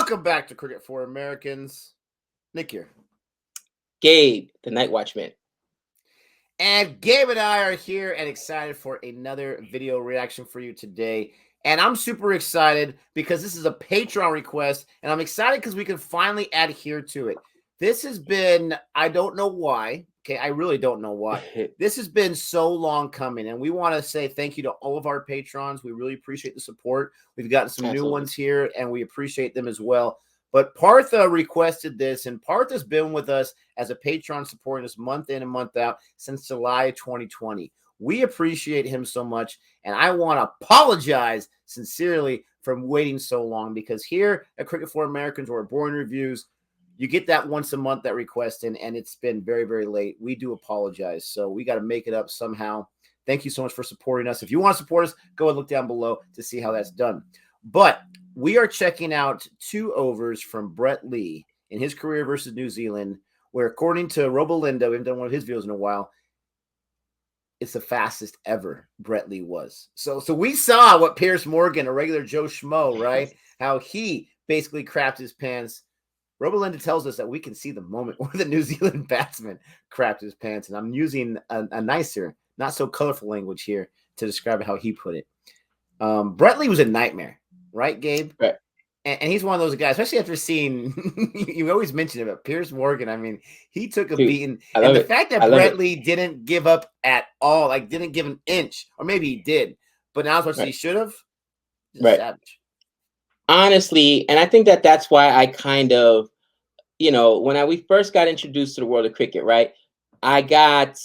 Welcome back to Cricket for Americans. Nick here. Gabe, the Night Watchman. And Gabe and I are here and excited for another video reaction for you today. And I'm super excited because this is a Patreon request. And I'm excited because we can finally adhere to it. This has been, I don't know why. Okay, I really don't know why. This has been so long coming. And we want to say thank you to all of our patrons. We really appreciate the support. We've gotten some new ones here, and we appreciate them as well. But Partha requested this, and Partha's been with us as a patron supporting us month in and month out since July 2020. We appreciate him so much, and I want to apologize sincerely for waiting so long, because here at Cricket for Americans or Boring Reviews, you get that once a month, that request, and it's been very, very late. We do apologize, so we got to make it up somehow. Thank you so much for supporting us. If you want to support us, go and look down below to see how that's done. But we are checking out 2 overs from Brett Lee in his career versus New Zealand, where according to Robolindo, we haven't done one of his videos in a while, it's the fastest ever Brett Lee was. So we saw what Piers Morgan, a regular Joe Schmo, right? How he basically crapped his pants. Robolindo tells us that we can see the moment where the New Zealand batsman crapped his pants. And I'm using a nicer, not so colorful language here to describe how he put it. Brett Lee was a nightmare. Right, Gabe? Right. And he's one of those guys, especially after seeing, you always mention it, but Piers Morgan, I mean, he took a beating. And the fact that Brett Lee didn't give up at all, like didn't give an inch, or maybe he did, but now as much as he should have, savage. Honestly, and I think that's why I kind of, when we first got introduced to the world of cricket, right, I got,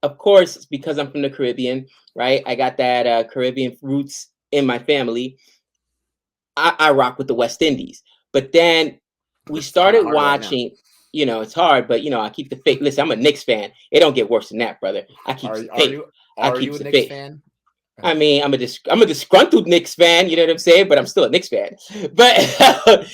of course, because I'm from the Caribbean, right, I got that Caribbean roots in my family. I rock with the West Indies, but then we started watching. Right, it's hard, but I keep the faith. Listen, I'm a Knicks fan. It don't get worse than that, brother. I keep the faith. Are you a Knicks fan? I mean, I'm a disgruntled Knicks fan. You know what I'm saying? But I'm still a Knicks fan. But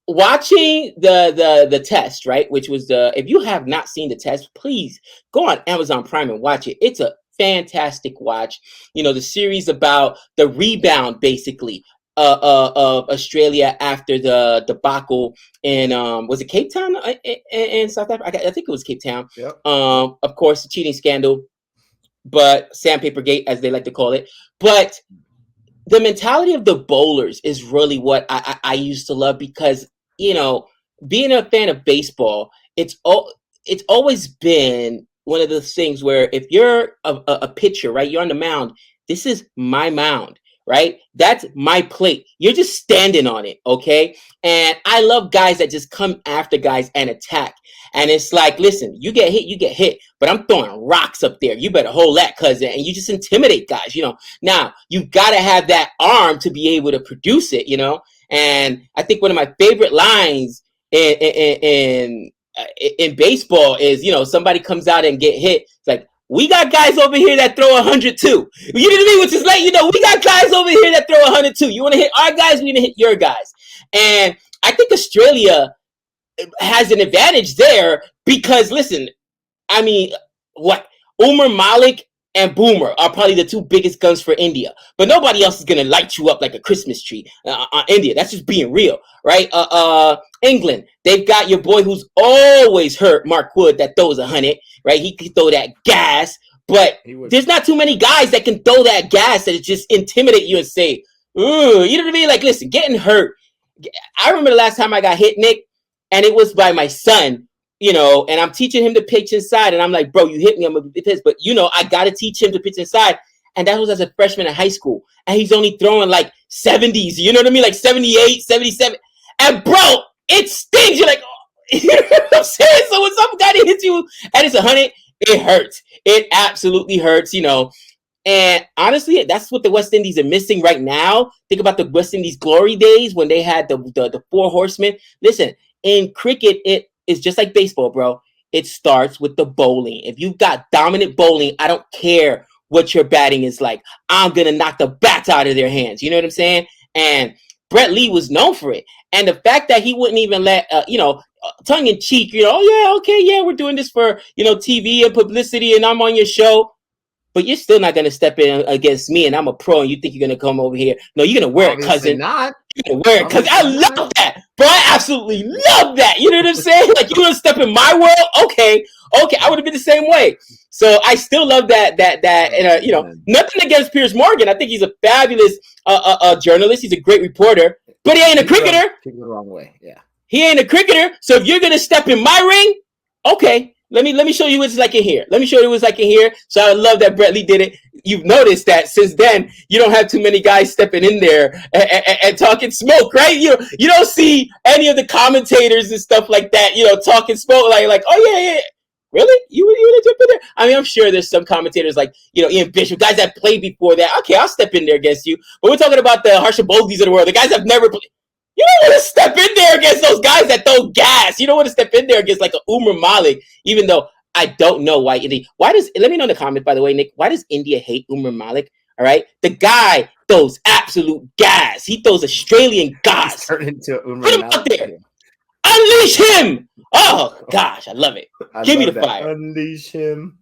watching the test, right? Which was if you have not seen the test, please go on Amazon Prime and watch it. It's a fantastic watch. The series about the rebound, basically, of Australia after the debacle in was it Cape Town in South Africa? I think it was Cape Town. Yep. Of course, the cheating scandal, but Sandpaper Gate, as they like to call it. But the mentality of the bowlers is really what I used to love, because being a fan of baseball, it's always been one of those things where if you're a pitcher, right, you're on the mound, this is my mound, right? That's my plate. You're just standing on it, okay? And I love guys that just come after guys and attack. And it's like, listen, you get hit, but I'm throwing rocks up there. You better hold that, cousin. And you just intimidate guys, Now, you got to have that arm to be able to produce it, And I think one of my favorite lines in baseball is, somebody comes out and get hit. It's like, we got guys over here that throw 100 too. You know what I mean? Which is like, we got guys over here that throw 100 too. You want to hit our guys? We need to hit your guys. And I think Australia has an advantage there because, listen, I mean, Umar Malik and Boomer are probably the 2 biggest guns for India, but nobody else is gonna light you up like a Christmas tree on India. That's just being real, right? England, they've got your boy who's always hurt, Mark Wood, that throws 100, right? He can throw that gas, but there's not too many guys that can throw that gas that just intimidate you and say, ooh, you know what I mean? Like, listen, getting hurt. I remember the last time I got hit, Nick, and it was by my son. And I'm teaching him to pitch inside, and I'm like, bro, you hit me, I'm gonna be pissed. But I gotta teach him to pitch inside. And that was as a freshman in high school. And he's only throwing like 70s, you know what I mean? Like 78, 77. And bro, it stings. You're like, oh, you know what I'm saying? So when some guy hits you and it's 100, it hurts. It absolutely hurts, And honestly, that's what the West Indies are missing right now. Think about the West Indies glory days when they had the 4 horsemen. Listen, in cricket, it's just like baseball, bro. It starts with the bowling. If you've got dominant bowling, I don't care what your batting is like. I'm going to knock the bats out of their hands. You know what I'm saying? And Brett Lee was known for it. And the fact that he wouldn't even let, tongue in cheek, oh, yeah, okay, yeah, we're doing this for, TV and publicity, and I'm on your show. but you're still not gonna step in against me, and I'm a pro, and you think you're gonna come over here? No, you're gonna wear Obviously it, cousin. not. You're gonna wear it, cousin. I love that, bro. I absolutely love that. You know what I'm saying? Like, you gonna step in my world? Okay, I would have been the same way. So I still love that. And you know, nothing against Piers Morgan. I think he's a fabulous journalist. He's a great reporter, but he ain't a cricketer. Take it the wrong way. Yeah. He ain't a cricketer. So if you're gonna step in my ring, okay. Let me show you what it's like in here. Let me show you what it's like in here. So I love that Brett Lee did it. You've noticed that since then, you don't have too many guys stepping in there and talking smoke, right? You don't see any of the commentators and stuff like that, you know, talking smoke like, oh yeah. Really? You would jump in there? I mean, I'm sure there's some commentators like, you know, Ian Bishop, guys that played before that. Okay, I'll step in there against you. But we're talking about the Harsha Boglis of the world, the guys that have never played. You don't want to step in there against those guys that throw gas. You don't want to step in there against like a Umar Malik, even though I don't know why India. Let me know in the comments, by the way, Nick. Why does India hate Umar Malik? All right, the guy throws absolute gas. He throws Australian gas. Turn into Umar Put him Malik. out there. Unleash him. Oh gosh, I love it. Give me the fire. Unleash him.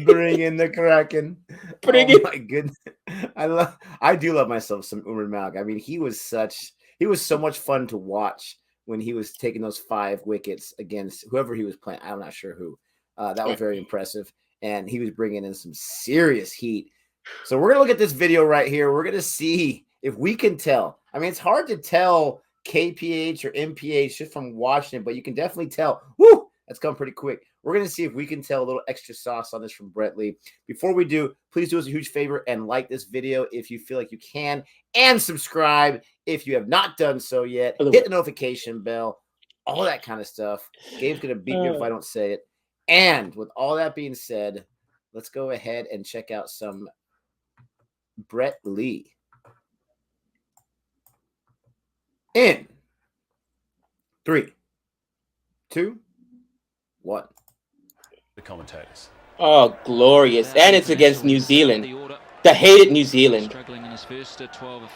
Bring in the Kraken. My goodness. I do love myself some Umar Malik. I mean, he was so much fun to watch when he was taking those 5 wickets against whoever he was playing. I'm not sure who. That was very impressive. And he was bringing in some serious heat. So we're going to look at this video right here. We're going to see if we can tell. I mean, it's hard to tell KPH or MPH just from watching it, but you can definitely tell. Woo! That's come pretty quick. We're going to see if we can tell a little extra sauce on this from Brett Lee. Before we do, please do us a huge favor and like this video if you feel like you can, and subscribe if you have not done so yet. Hit the notification bell, all that kind of stuff. Gabe's going to beat me if I don't say it. And with all that being said, let's go ahead and check out some Brett Lee. In 3, 2, 1. The commentators. Oh, glorious. And it's against New Zealand. The hated New Zealand. Struggling in his first 12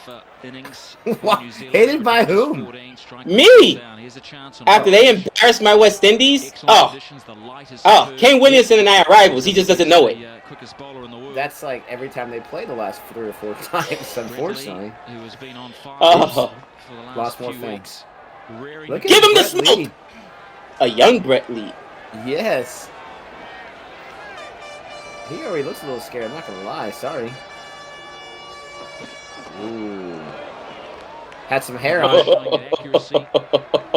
innings. Hated by whom? Me. After they embarrassed my West Indies. Kane Williamson and I are rivals. He just doesn't know it. That's like every time they play the last 3 or 4 times, unfortunately. Lost more fans. Give him the smoke. A young Brett Lee. Yes. He already looks a little scared, I'm not going to lie. Sorry. Ooh. Had some hair on it.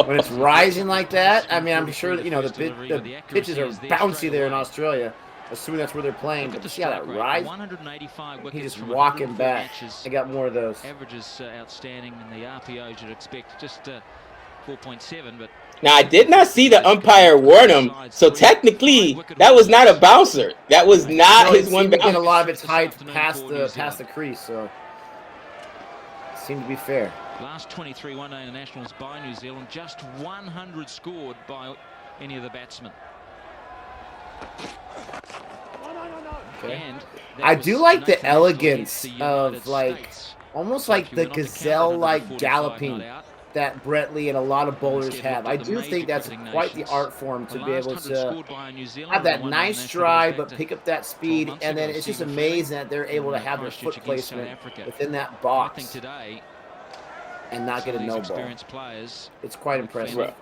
When it's rising like that, I mean, I'm sure that, you know, the pitches are bouncy there in Australia. Assuming that's where they're playing. But see how that rise? He's just walking back. I got more of those. Averages outstanding, and the RPOs you'd expect just 4.7, but now, I did not see the umpire warn him, so technically that was not a bouncer. That was not his one bouncer. Get a lot of its height past the crease, so it seemed to be fair. Last 23 one-day internationals by New Zealand, just 100 scored by any of the batsmen. Okay. I do like the elegance of almost like the gazelle-like galloping that Brett Lee and a lot of bowlers have. I do think that's quite the art form to be able to have that nice stride but pick up that speed, and then it's just amazing that they're able to have their foot placement within that box and not get a no ball. It's quite impressive.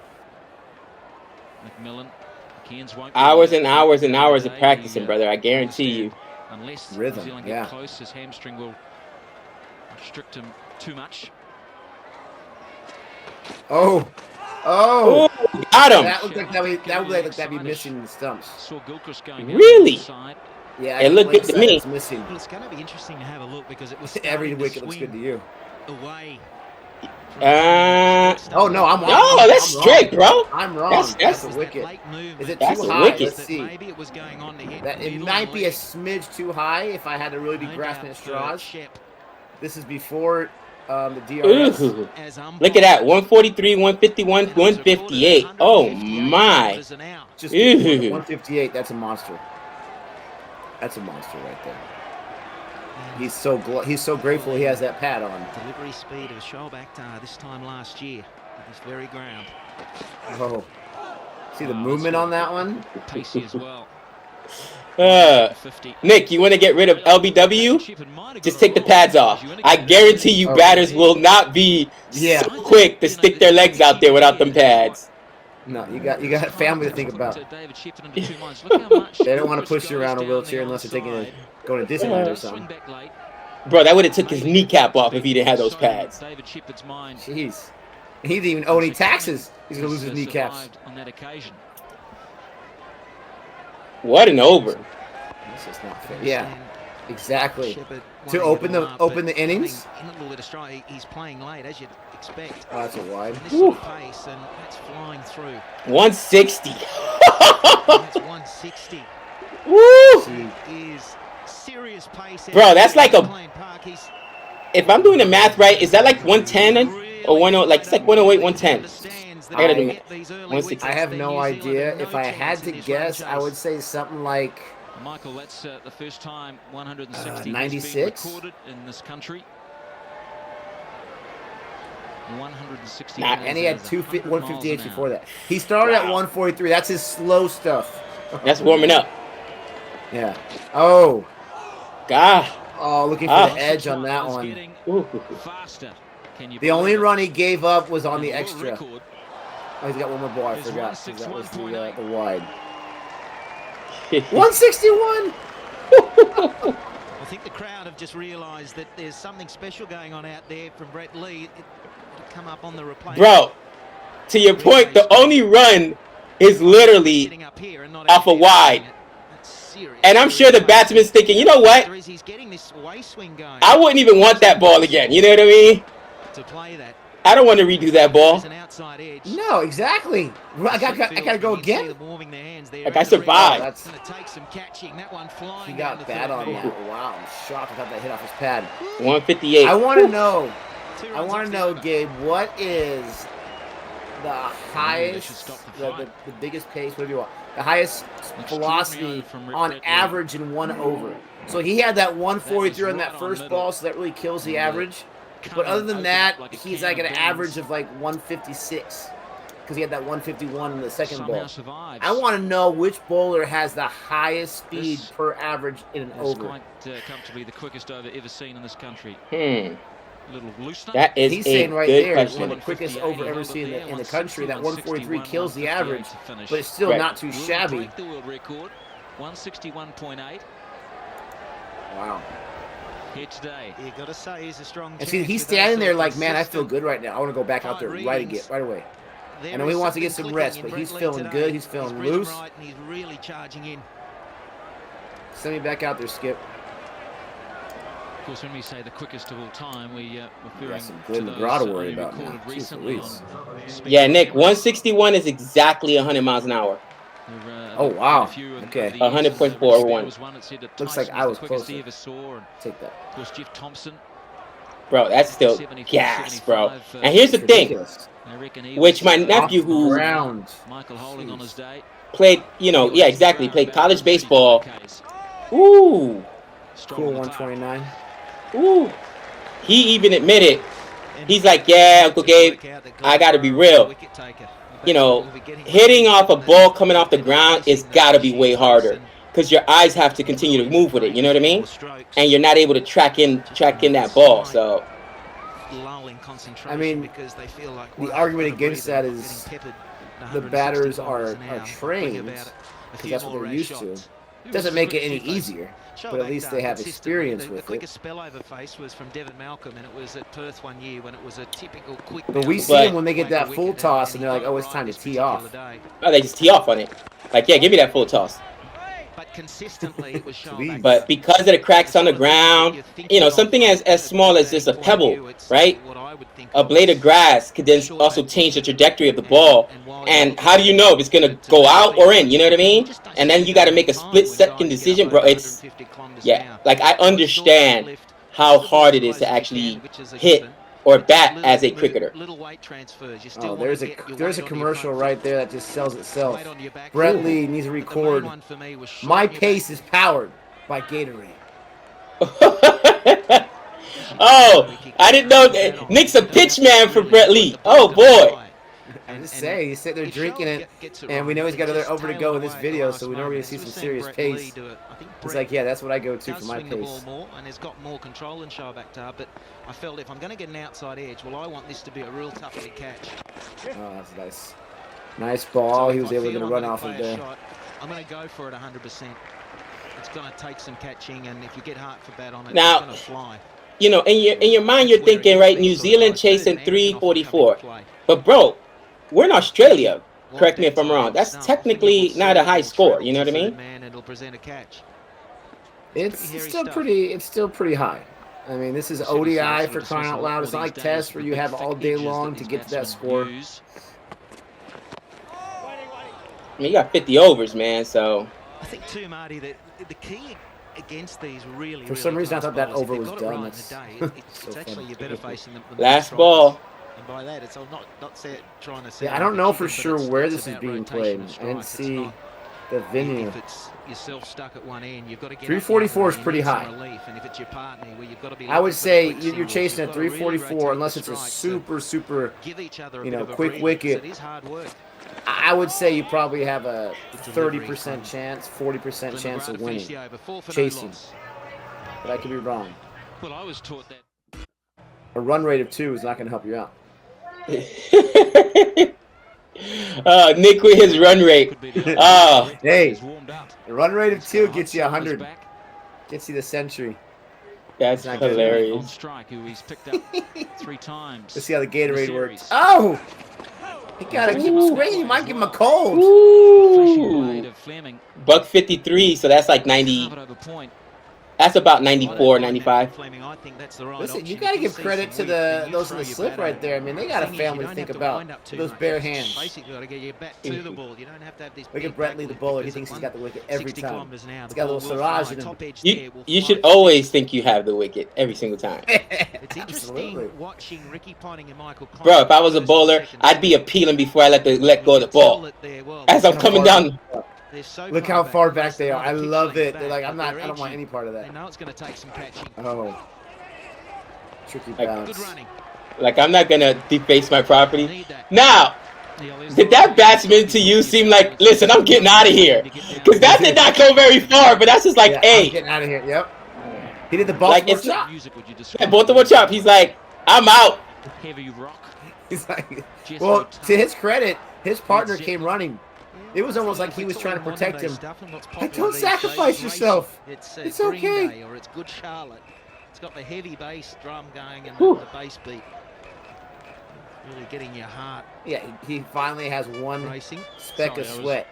Hours and hours and hours of practicing, brother. I guarantee you. Rhythm, yeah. Close, his hamstring will restrict him too much. Oh, got him. That looked like that'd be missing the stumps. Really? Yeah, it looked good to me. It's missing. Well, it's going to be interesting to have a look because it was every wicket looks good to you. Away. Oh no, I'm wrong. No, that's strict, bro. I'm wrong. That's a wicket. Is it too high? Let's see. Maybe it was going on to hit. It might be a smidge too high if I had to really be grasping at straws. This is before the DRS. Ooh. Look at that. 143, 151, 158. Oh my. Just 158. That's a monster. That's a monster right there. He's so grateful he has that pad on. Delivery speed of Shoaib Akhtar this time last year at this very ground. Oh, see the movement on that one? Pacey as well. Nick, you want to get rid of LBW? Just take the pads off. I guarantee you batters will not be so quick to stick their legs out there without them pads. No, you got family to think about. They don't want to push you around a wheelchair unless you're going to Disneyland or something. Bro, that would have took his kneecap off if he didn't have those pads. Jeez. He didn't even owe any taxes. He's going to lose his kneecaps. What an over. This is not fair. Yeah, exactly. To open the innings. He's playing late, as you'd expect. Oh, that's a wide. Pace, and that's flying through. 160. That's 160. Woo! Is serious pace. Bro, that's like a. If I'm doing the math right, is that like 110 or 10? Like it's like 108, 110. I gotta do 160. I have no idea. If I had to guess, I would say something like Michael, that's the first time 160 96 has been recorded in this country. 160. And he had 158 before that. He started at 143. That's his slow stuff. That's warming up. Yeah. Oh. God. Oh, looking for the edge on that one. The only run he gave up was on the extra. Oh, he's got one more ball. I forgot. That was the wide. 161. I think the crowd have just realised that there's something special going on out there from Brett Lee. It'll come up on the replay. Bro, to your point, the only run is literally off a wide. And I'm sure the batsman's thinking, you know what? I wouldn't even want that ball again. You know what I mean? I don't want to redo that ball. No, exactly. I gotta go again. Like I survived. He got bad on that. Wow, I'm shocked. I thought that hit off his pad. 158. I want to know, Gabe, what is the highest, the biggest pace, whatever you want, the highest velocity on average in one over? So he had that 143 on that first ball, so that really kills the average. But other than that, he's like an average of like 156 because he had that 151 in the second ball. I want to know which bowler has the highest speed per average in an over. Quite comfortably the quickest over ever seen in this country. That is He's saying right good there, question. one of the quickest over ever seen in the country. That 143 kills the average, but it's still not too shabby. 161.8. Wow. Here today. You got to say he's a strong. And see, he's standing there like, man, I feel good right now. I want to go back out there right away. I know he wants to get some rest, but he's feeling good. He's feeling loose. He's really charging in. Send me back out there, Skip. Of course, when we say the quickest of all time, we're referring some good McGraw to worry about now. Recently. Yeah, Nick, 161 is exactly 100 miles an hour. Oh, wow. Okay. 100.4 over 1. Looks like I was closer. Take that. Of course, Jeff Thompson. Bro, that's still gas, bro. And here's the thing, which my nephew who Michael Holding on his day played, played college baseball. Ooh. Cool 129. Ooh. He even admitted, he's like, yeah, Uncle Gabe, I got to be real. Hitting off a ball coming off the ground is got to be way harder because your eyes have to continue to move with it. You know what I mean? And you're not able to track in that ball. So, I mean, the argument against that is the batters are trained because that's what they're used to. It doesn't make it any easier, but at least they have experience with it. The quickest spillover face was from Devon Malcolm, and it was at Perth one year when it was a typical quick. But we see them when they get that full toss, and they're like, "Oh, it's time to tee off." Oh, they just tee off on it. Like, yeah, give me that full toss. But consistently, it was shown. But because of the cracks on the ground, something as small as just a pebble, right? A blade of grass could then also change the trajectory of the ball. And how do you know if it's going to go out or in? You know what I mean? And then you got to make a split-second decision, bro. It's, like I understand how hard it is to actually hit or bat as a cricketer. Oh, there's a commercial right there that just sells itself. Brett Lee needs to record. My pace is powered by Gatorade. Oh, I didn't know that. Nick's a pitch man for Brett Lee. Oh boy. I'm just saying, he's sitting there drinking it, and we know he's got another over to go in this video, so we know we're going to see some serious pace. He's like, yeah, that's what I go to for my swing the ball pace. more, and has got more control than Showback, but I felt if I'm going to get an outside edge, well, I want this to be a real toughly catch. Oh, that's nice. Nice ball. He was able to run off of there. I'm going to go for it 100%. It's going to take some catching, and if you get heart for bat on it, now, it's going to fly. You know, in your mind, you're thinking, right, New Zealand chasing 344. But, bro, we're in Australia. Correct me if I'm wrong. That's technically not a high score. You know what I mean? It's still pretty high. I mean, this is ODI for crying out loud. It's not like Test where you have all day long to get to that score. I mean, you got 50 overs, man, so... I think, too, Marty, that the key against these really... For some reason, I thought that over was done. It's actually you're better facing them. Last ball. And by that, it's not trying to say... Yeah, I don't know for sure where this is being played. I didn't see the venue. If it's yourself stuck at one end, you've got to get 344 is pretty high. And if it's your partner, where you've got to be... I would say you're chasing at 344 unless it's a super, you know, quick wicket. It is hard work. I would say you probably have a 30% chance, 40% chance of winning, chasing. But I could be wrong. Well, I was taught that. A run rate of 2 is not going to help you out. Nick with his run rate. Hey, the run rate of 2 gets you 100. Gets you the century. That's hilarious. On strike, who he's picked up 3 times. Let's see how the Gatorade works. Oh! You gotta keep swinging. You might give him a cold. Ooh. Buck 53, so that's like 90. That's about 94, 95. Listen, you gotta give credit to those in the slip right there. I mean, they got a family to think about. Those bare hands. Look at Brett Lee, the bowler. He thinks he's got the wicket every time. He's got a little Siraj in him. You should always think you have the wicket every single time. It's interesting watching Ricky Ponting and Michael. Bro, if I was a bowler, I'd be appealing before I let go of the ball. As I'm coming down. Look how far back they are. I love it. They're like, I don't want any part of that. They know it's going to take some catching. Oh. Tricky bounce. Like, I'm not going to deface my property. Now, did that batsman to you seem like, listen, I'm getting out of here? Because that did not go very far, but that's just like, hey. I'm getting out of here. Yep. He did the ball like, chop. Yeah, Baltimore chop. He's like, I'm out. Heavy rock. He's like, well, to his credit, his partner came running. It was almost like he was trying to protect him. Like, don't sacrifice yourself. It's okay. Or it's Good Charlotte. It's got the heavy bass drum going and the bass beat. Really getting your heart. Yeah, he finally has one speck of sweat.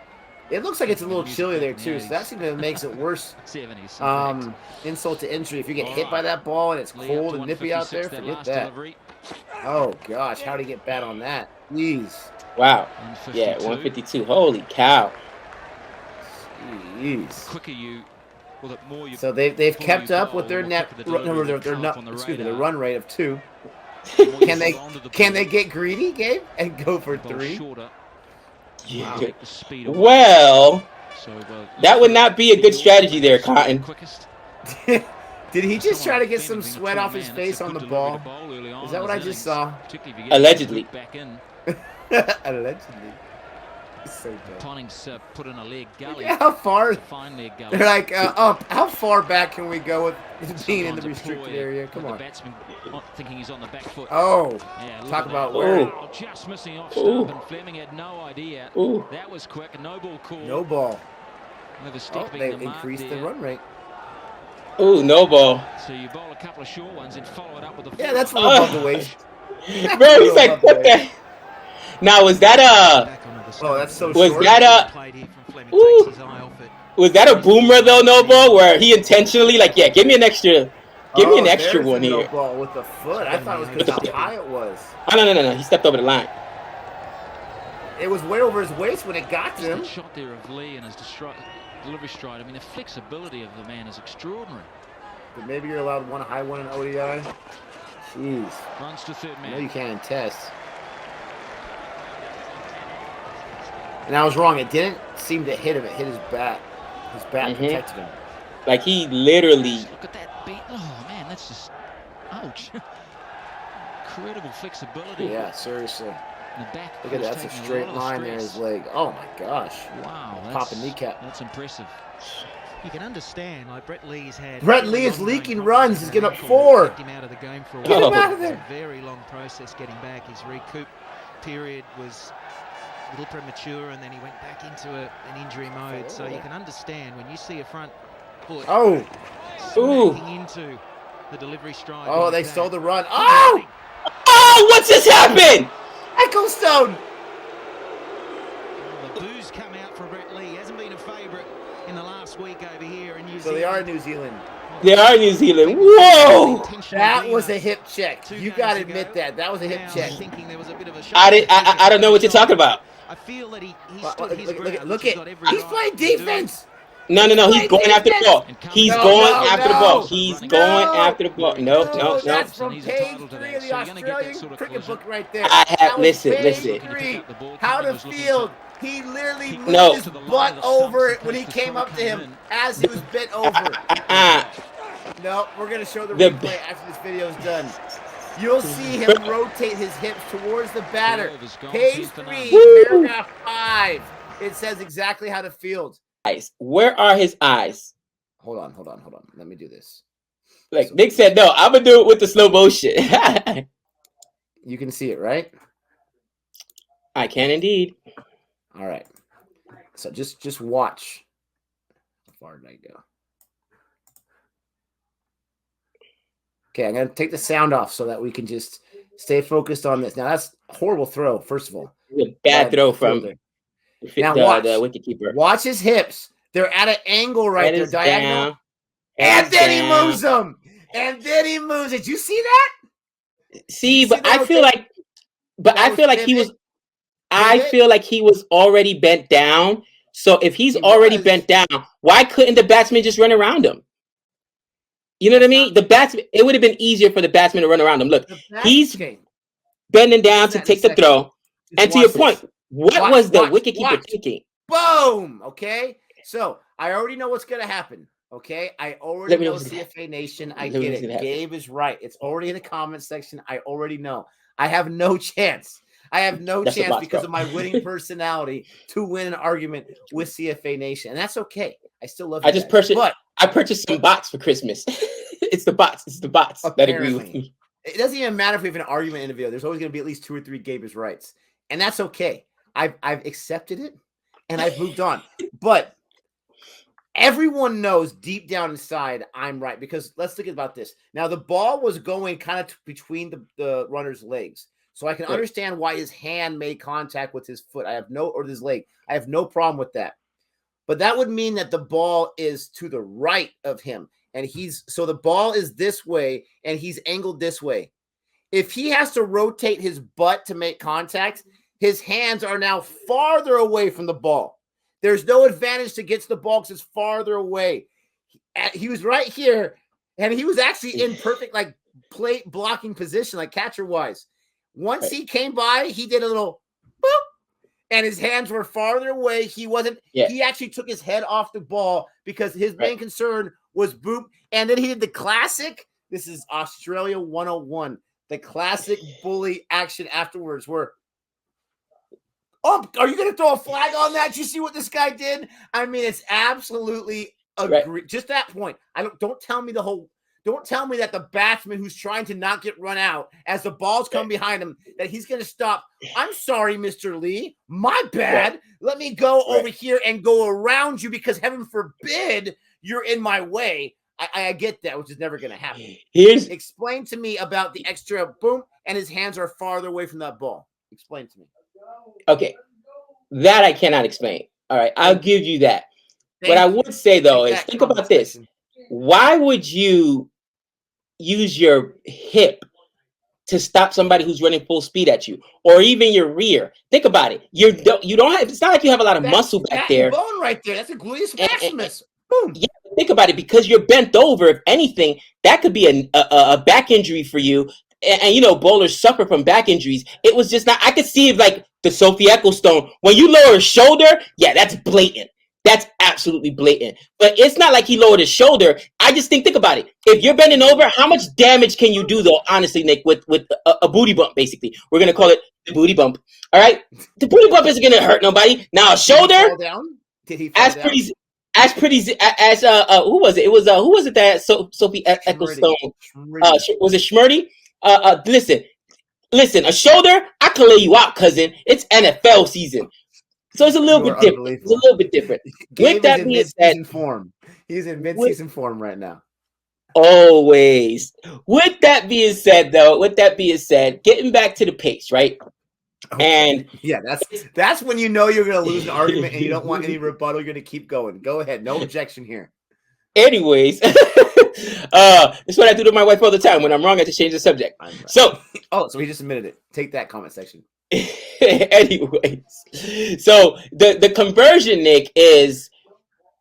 It looks like it's a little chilly there too, so that seems to makes it worse. Insult to injury. If you get hit by that ball and it's cold and nippy out there, forget that. Oh gosh, how did he get bad on that? Please. Wow. Yeah, 152. Holy cow. Jeez. So they've kept up with their their run rate of 2. Can they get greedy, Gabe, and go for 3? Yeah. Well, that would not be a good strategy there, Cotton. Did he just try to get some sweat off his face on the ball? Is that what I just saw? Allegedly. Allegedly. So Ponting's put in a leg gully. Yeah, how far? Fine leg gully. They're like, up. How far back can we go with being in the restricted area? Come on. The batsman thinking he's on the back foot. Oh, yeah, talk about where. Just missing off stump, and Fleming had no idea. That was quick. No ball call. No ball. They've the increased the run rate. Ooh, no ball. So you bowl a couple of short ones and follow it up with a yeah, that's a little above the waist. Bro, he's like, what the? Now, was that Oh, that's so was short. That was that a boomer though, no ball, where he intentionally like, yeah, give me an extra one here. No ball with the foot. I thought it was because how high it was. Oh, no. He stepped over the line. It was way over his waist when it got to him. That shot there of Lee and his delivery stride. I mean, the flexibility of the man is extraordinary. But maybe you're allowed one high one in ODI. Jeez. Runs to third man. No, you can't test. And I was wrong. It didn't seem to hit him. It hit his bat. His bat protected him. Like he literally. Look at that beat. Oh man, that's just ouch. Incredible flexibility. Yeah, seriously. The back Look at that. was That's a taking straight lot of line there. stress. His leg. Oh my gosh. Wow, Pop a kneecap. That's impressive. You can understand, like Brett Lee's had. Brett Lee is leaking runs. He's getting up Kept 4. him out of the game for a Get while. him out of It was there. a very long process getting back. His recoup period was a little premature, and then he went back into an injury mode. So you can understand when you see a front foot smacking into the delivery stride. Oh, like they that. stole the run. Oh! Oh, what's just happened? Echo Stone! The boos come out for Brett Lee. He hasn't been a favourite in the last week over here in New So Zealand. they are in New Zealand. They are New Zealand. Whoa! That was a hip check. You got to admit that. That was a hip check. Thinking there was a bit of a I don't know what you're talking about. I feel that he Look, stood his ground. look He's at. got every He's right playing to do it. defense. No. He's going after the ball. He's No, going no, after the no. ball. He's going No. after the ball. No. That's from He's page entitled to 3 that. of the So you're gonna get that Australian sort of cricket collision. book right there. I have- That was listen, page listen. 3. The ball, How to was looking field. to- He literally moved No. his butt over when he came up to him as he was bent over. No, we're going to show the replay after this video is done. You'll see him rotate his hips towards the batter. Page 3, paragraph 5. It says exactly how to field. Eyes. Where are his eyes? Hold on. Let me do this. Like Nick said, no, I'm gonna do it with the slow motion. You can see it, right? I can indeed. All right. So just watch. How far did I go? Okay, I'm going to take the sound off so that we can just stay focused on this. Now, that's a horrible throw, first of all. A bad throw from Now the watch. wicketkeeper. Watch his hips. They're at an angle right Head there, is diagonal. down. And Head then is he down. moves them. And then he moves. Did you see that? See, but that I feel rotation? like, but That I was feel like he was. pivot. I Pivot? feel like he was already bent down. So if he's He already was. bent down, why couldn't the batsman just run around him? You know what I mean? The batsman. It would have been easier for the batsman to run around him. Look, he's Okay. bending down Just to that in take a the second. throw. Just And to your watch point, this. what Watch, was the watch, wicketkeeper watch. thinking? Boom. Okay. So I already know what's going to happen. Okay. I already Let me know know what's gonna CFA Nation. I Let me know get what's it. gonna happen. Gabe is right. It's already in the comment section. I already know. I have no chance. I have no That's the chance bots, because bro. of my winning personality to win an argument with CFA Nation. And that's okay. I still love you I just guys. I purchased some bots for Christmas. It's the bots that agree with Apparently. me. It doesn't even matter if we have an argument in a video. There's always going to be at least 2 or 3 Gabe's rights. And that's okay. I've accepted it and I've moved on. But everyone knows deep down inside I'm right, because let's think about this. Now, the ball was going kind of between the runner's legs. So I can Right. understand why his hand made contact with his foot. Or his leg. I have no problem with that. But that would mean that the ball is to the right of him. And so the ball is this way and he's angled this way. If he has to rotate his butt to make contact, his hands are now farther away from the ball. There's no advantage to get to the ball because it's farther away. He was right here, and he was actually in perfect like plate blocking position, like catcher wise. Once he came by, he did a little boop, and his hands were farther away. He wasn't. Yeah. He actually took his head off the ball because his main concern was boop. And then he did the classic. This is Australia 101. The classic bully action afterwards, where, oh, are you going to throw a flag on that? You see what this guy did? I mean, it's absolutely agree. Just that point. Don't tell me that the batsman who's trying to not get run out as the balls come behind him, that he's going to stop. I'm sorry, Mr. Lee. My bad. Let me go over here and go around you because heaven forbid you're in my way. I get that, which is never going to happen. Explain to me about the extra boom, and his hands are farther away from that ball. Explain to me. Okay, that I cannot explain. All right, I'll give you that. What I would say though is, think about this. Why would you use your hip to stop somebody who's running full speed at you, or even your rear? Think about it. You don't have. It's not like you have a lot of muscle back there. Bone right there. That's a gluteus maximus. Boom. Yeah, think about it, because you're bent over. If anything, that could be a back injury for you. And you know, bowlers suffer from back injuries. It was just not. I could see it like the Sophie Ecclestone. When you lower his shoulder, yeah, that's blatant. That's absolutely blatant. But it's not like he lowered his shoulder. I just think about it. If you're bending over, how much damage can you do, though, honestly, Nick, with a booty bump, basically? We're going to call it the booty bump. All right? The booty bump isn't going to hurt nobody. Now, a shoulder, Did he fall down? as who was it? It was who was it that Sophie Ecclestone was it Schmurdy? Listen, a shoulder, I can lay you out, cousin. It's NFL season. So it's a little bit different. It's a little bit different. With that being said, he's in mid-season form right now. Always. With that being said, getting back to the pace, right? And yeah, that's when you know you're going to lose an argument and you don't want any rebuttal. You're going to keep going. Go ahead. No objection here. Anyways, that's what I do to my wife all the time. When I'm wrong, I just change the subject. Right. So he just admitted it. Take that comment section. Anyways, so the conversion, Nick, is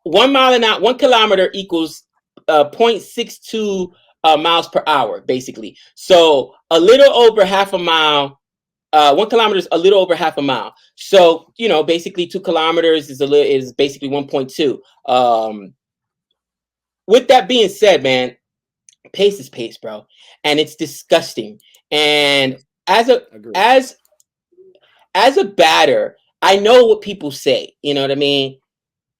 1 mile an hour. 1 kilometer equals 0.62 miles per hour, basically. So a little over half a mile. 1 kilometer is a little over half a mile. So basically 2 kilometers is basically 1.2. With that being said, man, pace is pace, bro, and it's disgusting. And as a batter, I know what people say. You know what I mean?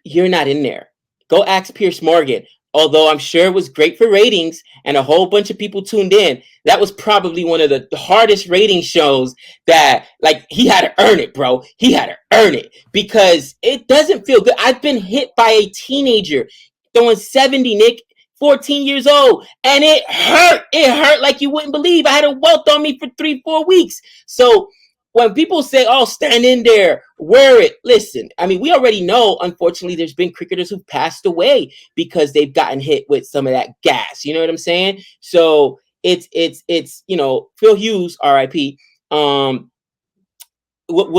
You're not in there. Go ask Pierce Morgan. Although I'm sure it was great for ratings and a whole bunch of people tuned in, that was probably one of the hardest rating shows that, like, he had to earn it, bro. He had to earn it because it doesn't feel good. I've been hit by a teenager throwing 70, Nick, 14 years old, and it hurt. It hurt like you wouldn't believe. I had a welt on me for 3-4 weeks. So when people say, oh, stand in there, wear it, listen, I mean, we already know, unfortunately, there's been cricketers who've passed away because they've gotten hit with some of that gas. You know what I'm saying? So it's Phil Hughes, RIP, was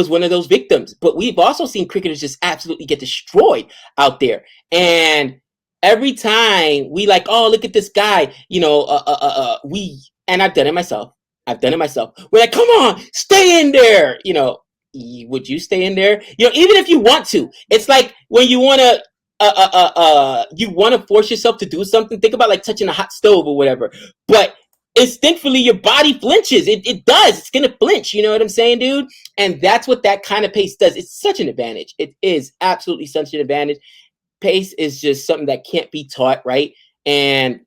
one of those victims. But we've also seen cricketers just absolutely get destroyed out there. And every time we like, oh, look at this guy, and I've done it myself. We're like, come on, stay in there. Would you stay in there? Even if you want to, it's like when you want to force yourself to do something. Think about like touching a hot stove or whatever. But instinctively, your body flinches. It does. It's going to flinch. You know what I'm saying, dude? And that's what that kind of pace does. It's such an advantage. It is absolutely such an advantage. Pace is just something that can't be taught, right? And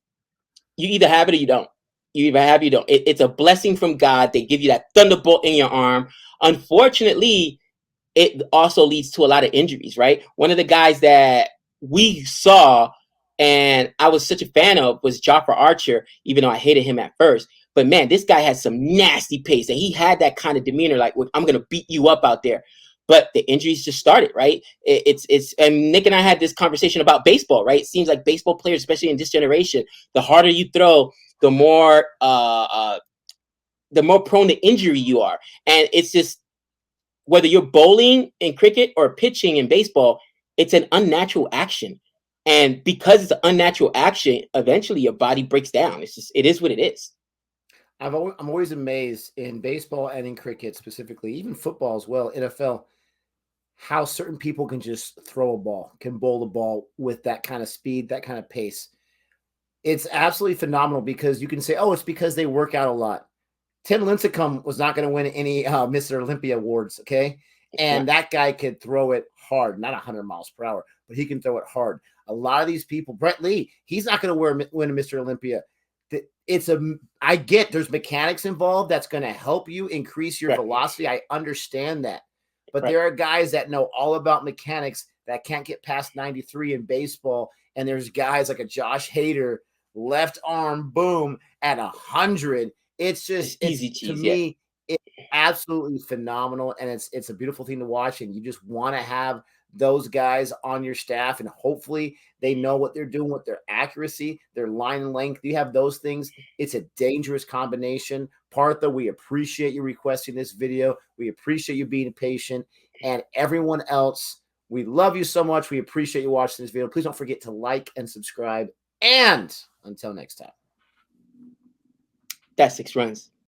you either have it or you don't. You either have, you don't. It's a blessing from God. They give you that thunderbolt in your arm. Unfortunately, it also leads to a lot of injuries, right? One of the guys that we saw and I was such a fan of was Jofra Archer, even though I hated him at first. But man, this guy had some nasty pace, and he had that kind of demeanor, like, I'm going to beat you up out there. But the injuries just started, right? And Nick and I had this conversation about baseball, right? It seems like baseball players, especially in this generation, the harder you throw, the more prone to injury you are. And it's just, whether you're bowling in cricket or pitching in baseball, it's an unnatural action. And because it's an unnatural action, eventually your body breaks down. It is what it is. I'm always amazed in baseball and in cricket specifically, even football as well, NFL, how certain people can just throw a ball, can bowl the ball with that kind of speed, that kind of pace. It's absolutely phenomenal because you can say, oh, it's because they work out a lot. Tim Lincecum was not going to win any Mr. Olympia awards, okay? And that guy could throw it hard, not 100 miles per hour, but he can throw it hard. A lot of these people, Brett Lee, he's not going to win a Mr. Olympia. I get there's mechanics involved that's going to help you increase your velocity. I understand that. But there are guys that know all about mechanics that can't get past 93 in baseball. And there's guys like a Josh Hader, left arm, boom, at 100. It's just easy cheese, to me, it's absolutely phenomenal. And it's a beautiful thing to watch. And you just want to have those guys on your staff, and hopefully they know what they're doing with their accuracy, their line and length. You have those things. It's a dangerous combination. Partha, we appreciate you requesting this video. We appreciate you being patient. And everyone else, we love you so much. We appreciate you watching this video. Please don't forget to like and subscribe. And until next time. That's 6 runs.